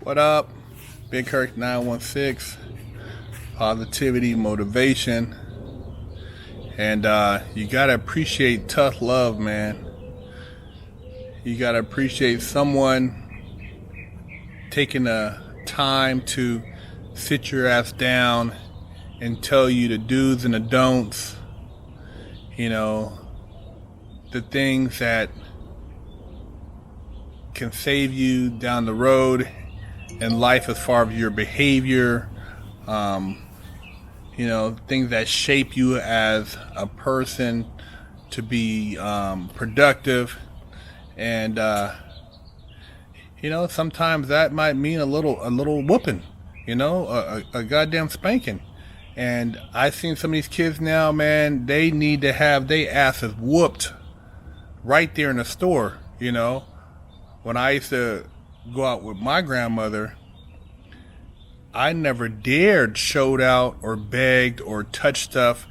What up? Big Herc916, positivity, motivation, and you gotta appreciate tough love, man. You gotta appreciate someone taking the time to sit your ass down and tell you the do's and the don'ts, you know, the things that can save you down the road in life as far as your behavior, things that shape you as a person to be productive. And sometimes that might mean a little whooping, a goddamn spanking. And I've seen some of these kids now, man, they need to have their asses whooped right there in the store. When I used to go out with my grandmother, I never dared showed out or begged or touched stuff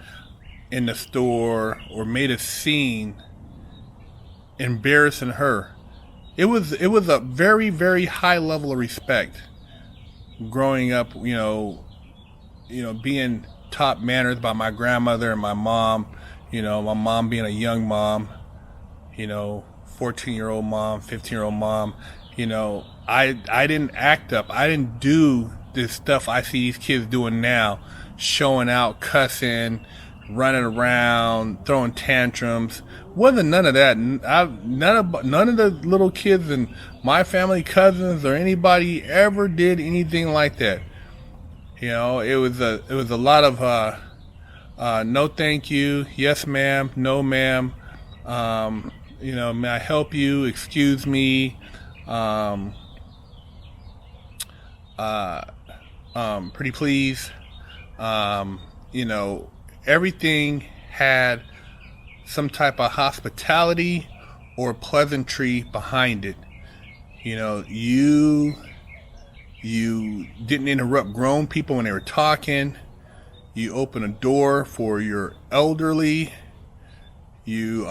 in the store or made a scene embarrassing her. It was a very, very high level of respect growing up, being taught manners by my grandmother and my mom, my mom being a young mom, 14-year-old mom, 15-year-old mom. I didn't act up. I didn't do this stuff I see these kids doing now, showing out, cussing, running around, throwing tantrums. Wasn't none of that. None of the little kids in my family, cousins, or anybody ever did anything like that. It was a lot of no thank you, yes ma'am, no ma'am, may I help you, excuse me, pretty please. Everything had some type of hospitality or pleasantry behind it. You didn't interrupt grown people when they were talking. You opened a door for your elderly. You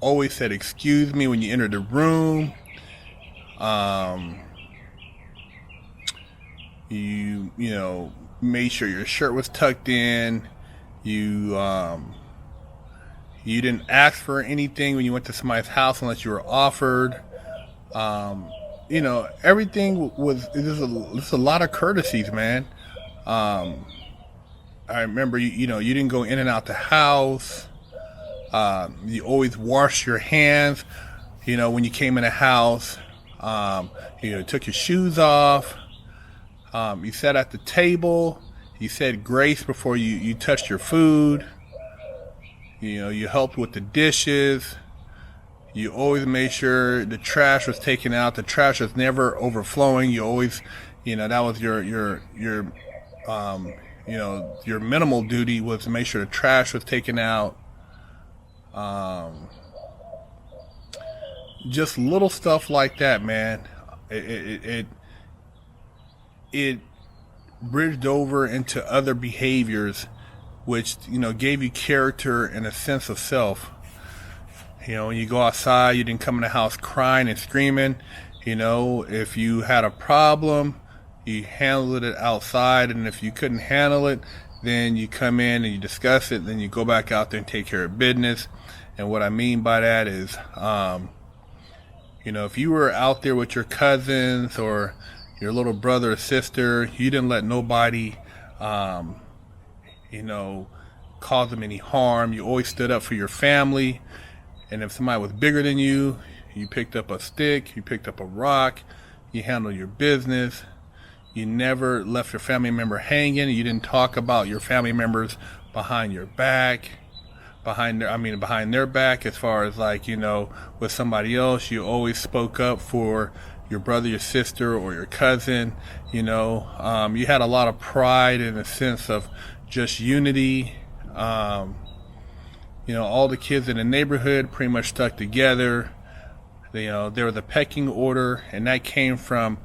always said excuse me when you entered the room. You made sure your shirt was tucked in. You didn't ask for anything when you went to somebody's house unless you were offered. Everything was just a lot of courtesies, man. I remember you didn't go in and out the house. You always washed your hands, when you came in the house. Took your shoes off. You sat at the table. You said grace before you touched your food. You helped with the dishes. You always made sure the trash was taken out. The trash was never overflowing. You always, that was your minimal duty was to make sure the trash was taken out. Just little stuff like that, man. It bridged over into other behaviors, which gave you character and a sense of self. When you go outside, you didn't come in the house crying and screaming. If you had a problem, you handled it outside, and if you couldn't handle it, then you come in and you discuss it. Then you go back out there and take care of business. And what I mean by that is, if you were out there with your cousins or your little brother or sister, you didn't let nobody, cause them any harm. You always stood up for your family. And if somebody was bigger than you, you picked up a stick, you picked up a rock, you handled your business. You never left your family member hanging. You didn't talk about your family members behind your back, behind their back, as far as with somebody else. You always spoke up for your brother, your sister, or your cousin. You had a lot of pride and a sense of just unity. All the kids in the neighborhood pretty much stuck together. There was a pecking order, and that came from,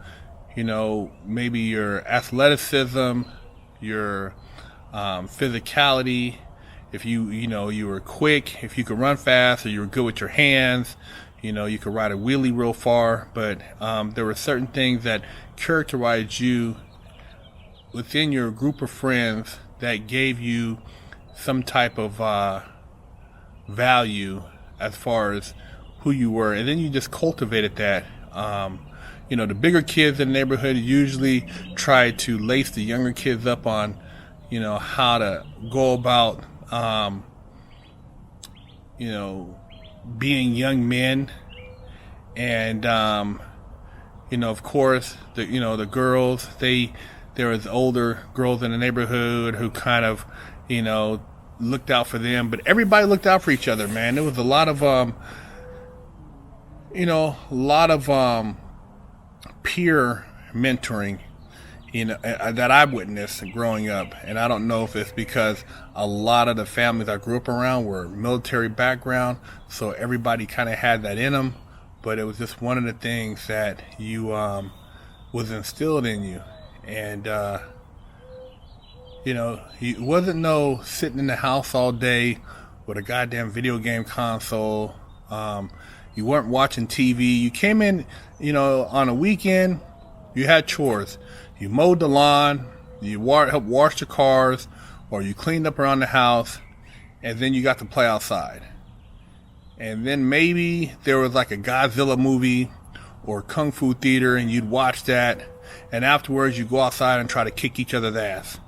maybe your athleticism, your physicality. If you were quick, if you could run fast, or you were good with your hands, You could ride a wheelie real far, but there were certain things that characterized you within your group of friends that gave you some type of value as far as who you were, and then you just cultivated that. The bigger kids in the neighborhood usually try to lace the younger kids up on, how to go about, being young men, and of course, the girls, there was older girls in the neighborhood who kind of, looked out for them, but everybody looked out for each other, man. There was a lot of peer mentoring, that I witnessed growing up. And I don't know if it's because a lot of the families I grew up around were military background, so everybody kind of had that in them. But it was just one of the things that you was instilled in you, and it wasn't no sitting in the house all day with a goddamn video game console. You weren't watching TV. You came in, on a weekend, you had chores. You mowed the lawn, you helped wash the cars, or you cleaned up around the house, and then you got to play outside. And then maybe there was like a Godzilla movie or Kung Fu theater, and you'd watch that, and afterwards you go outside and try to kick each other's ass.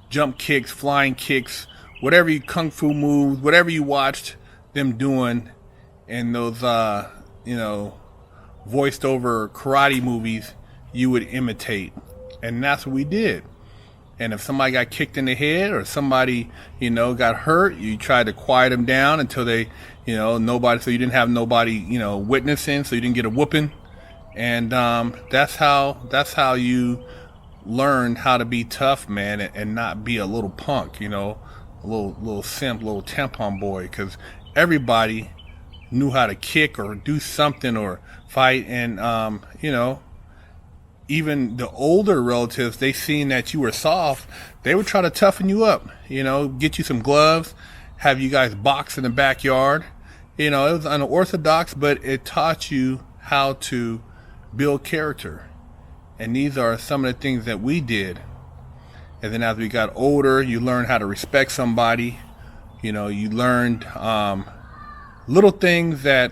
Jump kicks, flying kicks, whatever you Kung Fu moves, whatever you watched them doing in those, voiced over karate movies, you would imitate. And that's what we did. And if somebody got kicked in the head or somebody, got hurt, you tried to quiet them down until they, nobody, so you didn't have nobody, witnessing, so you didn't get a whooping. And that's how you learned how to be tough, man, and not be a little punk, a little simp, little tampon boy, because everybody knew how to kick or do something or fight. And even the older relatives, they seen that you were soft, they would try to toughen you up, get you some gloves, have you guys box in the backyard. It was unorthodox, but it taught you how to build character. And these are some of the things that we did. And then as we got older, you learned how to respect somebody. You learned little things that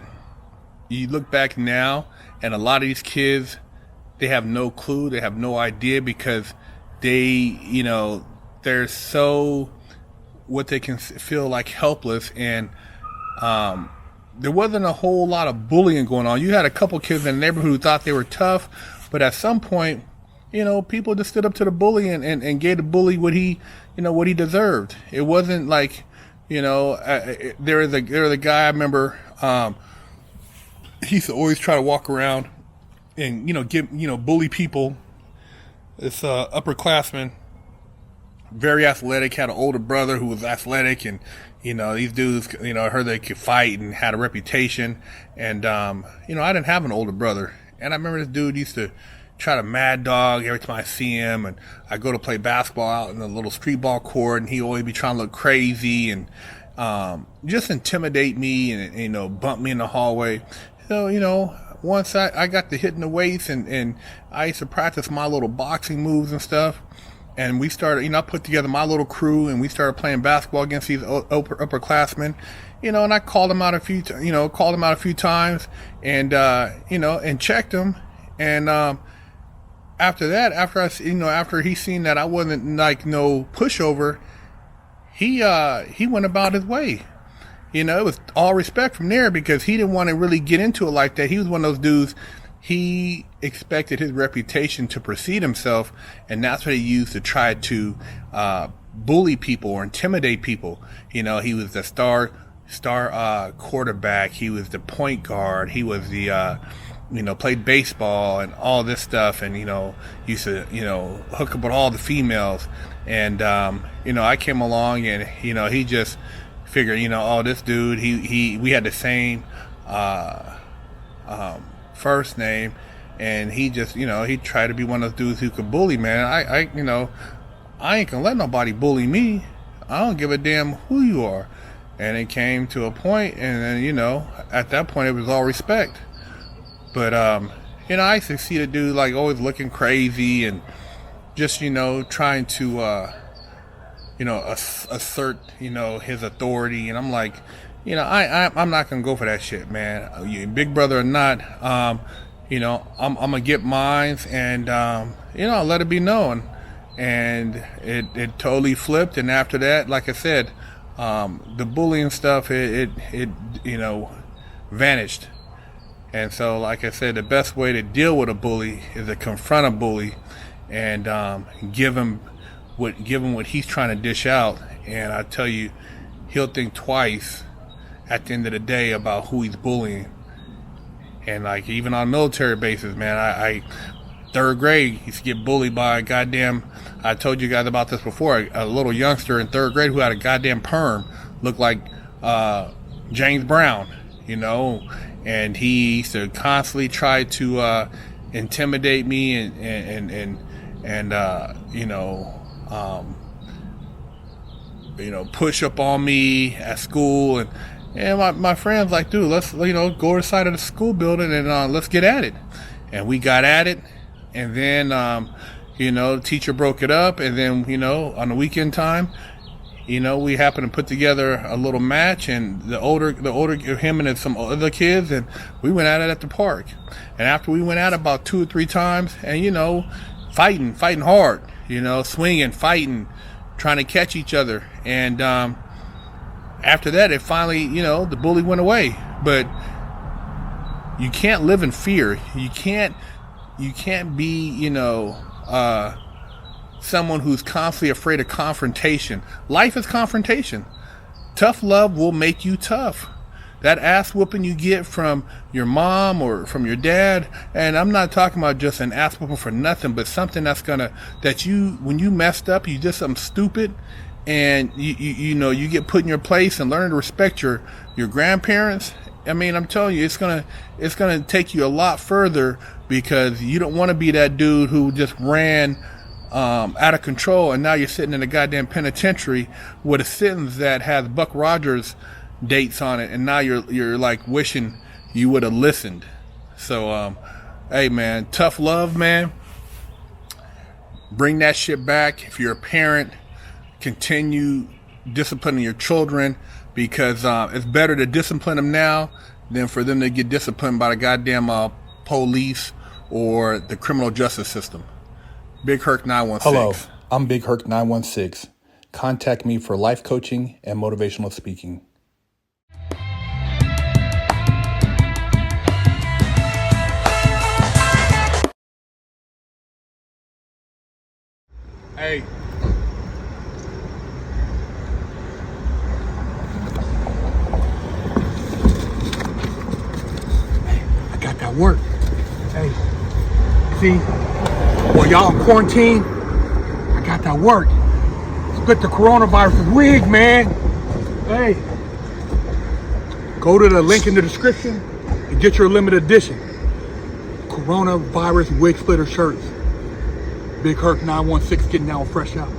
you look back now, and a lot of these kids, they have no clue, they have no idea, because they, they're so, what they can feel like helpless. And there wasn't a whole lot of bullying going on. You had a couple kids in the neighborhood who thought they were tough, but at some point, people just stood up to the bully and gave the bully what he deserved. It wasn't like, there was a guy I remember, he used to always try to walk around and, bully people. This upperclassman, very athletic, had an older brother who was athletic, and, these dudes, I heard they could fight and had a reputation. And, I didn't have an older brother. And I remember this dude used to try to mad dog every time I see him, and I go to play basketball out in the little street ball court, and he always be trying to look crazy and just intimidate me and bump me in the hallway. So once I got to hitting the weights, and I used to practice my little boxing moves and stuff, and we started, I put together my little crew, and we started playing basketball against these upperclassmen. And I called him out a few times, and and checked him. And after that, after he seen that I wasn't like no pushover, he went about his way. It was all respect from there, because he didn't want to really get into it like that. He was one of those dudes, he expected his reputation to precede himself, and that's what he used to try to bully people or intimidate people. He was the star quarterback, he was the point guard, he was the played baseball and all this stuff, and used to hook up with all the females. And I came along, and he just figured, this dude, we had the same first name, and he just he tried to be one of those dudes who could bully, man. I ain't gonna let nobody bully me. I don't give a damn who you are. And it came to a point, and then, at that point it was all respect. But, I used to see the dude like always looking crazy and just, trying to, assert, his authority. And I'm like, I'm not going to go for that shit, man. You, big brother or not, I'm going to get mines and, let it be known. And it totally flipped. And after that, like I said, the bullying stuff, it vanished. And so, like I said, the best way to deal with a bully is to confront a bully and give him what he's trying to dish out. And I tell you, he'll think twice at the end of the day about who he's bullying. And like even on military bases, man, I third grade used to get bullied by a goddamn, I told you guys about this before, a little youngster in third grade who had a goddamn perm, looked like James Brown, and he used to constantly try to intimidate me and push up on me at school. And my friends like, dude, let's, go to the side of the school building and let's get at it. And we got at it. And then, the teacher broke it up. And then, on the weekend time, we happened to put together a little match, and the older him and some other kids, and we went at it at the park. And after we went at it about 2 or 3 times, and fighting hard, swinging, fighting, trying to catch each other. And after that, it finally, the bully went away. But you can't live in fear. You can't be, someone who's constantly afraid of confrontation. Life is confrontation. Tough love will make you tough. That ass whooping you get from your mom or from your dad, and I'm not talking about just an ass whooping for nothing, but something when you messed up, you did something stupid, and you get put in your place and learn to respect your grandparents. I mean, I'm telling you, it's gonna take you a lot further, because you don't want to be that dude who just ran out of control, and now you're sitting in a goddamn penitentiary with a sentence that has Buck Rogers dates on it, and now you're like wishing you would have listened. So hey man, tough love, man. Bring that shit back. If you're a parent, continue disciplining your children, because it's better to discipline them now than for them to get disciplined by the goddamn police or the criminal justice system. Big Herc916. Hello, I'm Big Herc916. Contact me for life coaching and motivational speaking. Hey. I got that work. Hey, see, while y'all in quarantine, I got that work. Split the coronavirus wig, man. Hey, go to the link in the description and get your limited edition coronavirus wig splitter shirts. Big Herc916 getting down fresh out.